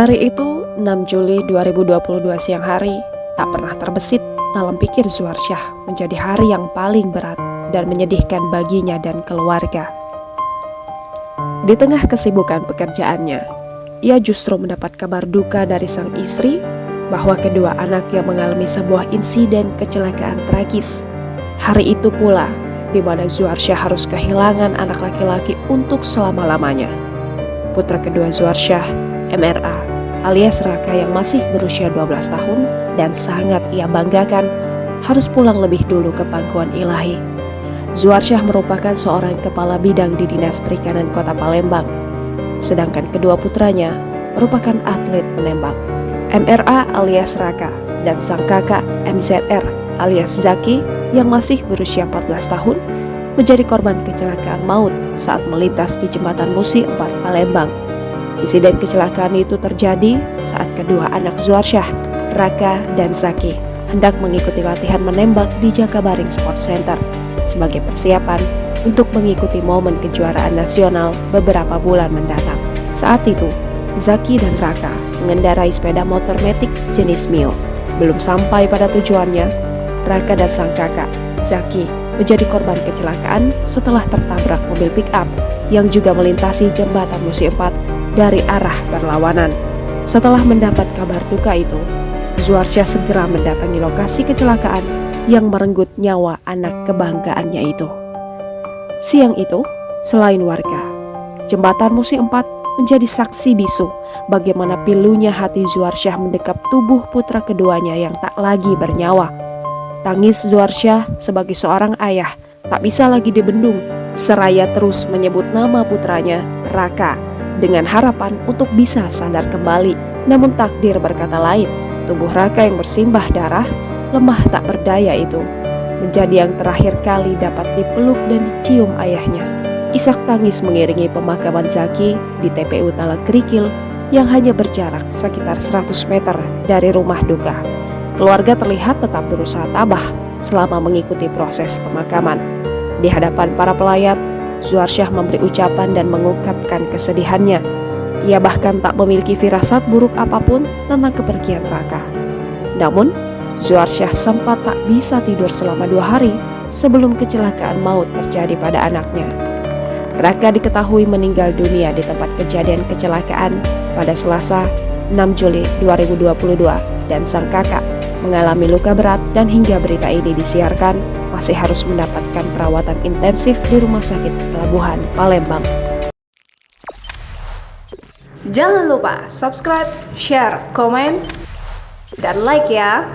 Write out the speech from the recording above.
Hari itu, 6 Juli 2022 siang hari, tak pernah terbesit dalam pikir Zuarsyah menjadi hari yang paling berat dan menyedihkan baginya dan keluarga. Di tengah kesibukan pekerjaannya, ia justru mendapat kabar duka dari sang istri bahwa kedua anaknya mengalami sebuah insiden kecelakaan tragis. Hari itu pula di mana Zuarsyah harus kehilangan anak laki-laki untuk selama-lamanya. Putra kedua Zuarsyah, MRA, alias Raka yang masih berusia 12 tahun dan sangat ia banggakan, harus pulang lebih dulu ke pangkuan ilahi. Zuarsyah merupakan seorang kepala bidang di Dinas Perikanan Kota Palembang, sedangkan kedua putranya merupakan atlet menembak. MRA alias Raka dan sang kakak MZR alias Zaki yang masih berusia 14 tahun menjadi korban kecelakaan maut saat melintas di Jembatan Musi 4 Palembang. Insiden kecelakaan itu terjadi saat kedua anak Zuarsyah, Raka dan Zaki, hendak mengikuti latihan menembak di Jakabaring Sport Center sebagai persiapan untuk mengikuti momen kejuaraan nasional beberapa bulan mendatang. Saat itu, Zaki dan Raka mengendarai sepeda motor metik jenis Mio. Belum sampai pada tujuannya, Raka dan sang kakak, Zaki, menjadi korban kecelakaan setelah tertabrak mobil pick-up yang juga melintasi Jembatan Musi 4 dari arah berlawanan. Setelah mendapat kabar duka itu, Zuarsyah segera mendatangi lokasi kecelakaan yang merenggut nyawa anak kebanggaannya itu. Siang itu, selain warga, Jembatan Musi 4 menjadi saksi bisu bagaimana pilunya hati Zuarsyah mendekap tubuh putra keduanya yang tak lagi bernyawa. Tangis Zuarsyah sebagai seorang ayah tak bisa lagi dibendung, seraya terus menyebut nama putranya, Raka, dengan harapan untuk bisa sadar kembali. Namun takdir berkata lain. Tubuh Raka yang bersimbah darah, lemah tak berdaya itu menjadi yang terakhir kali dapat dipeluk dan dicium ayahnya. Isak tangis mengiringi pemakaman Zaki di TPU Talang Kerikil yang hanya berjarak sekitar 100 meter dari rumah duka. Keluarga terlihat tetap berusaha tabah selama mengikuti proses pemakaman. Di hadapan para pelayat, Zuarsyah memberi ucapan dan mengungkapkan kesedihannya. Ia bahkan tak memiliki firasat buruk apapun tentang kepergian Raka. Namun, Zuarsyah sempat tak bisa tidur selama 2 hari sebelum kecelakaan maut terjadi pada anaknya. Raka diketahui meninggal dunia di tempat kejadian kecelakaan pada Selasa 6 Juli 2022 dan sang kakak mengalami luka berat dan hingga berita ini disiarkan masih harus mendapatkan perawatan intensif di Rumah Sakit Pelabuhan Palembang. Jangan lupa subscribe, share, komen, dan like ya.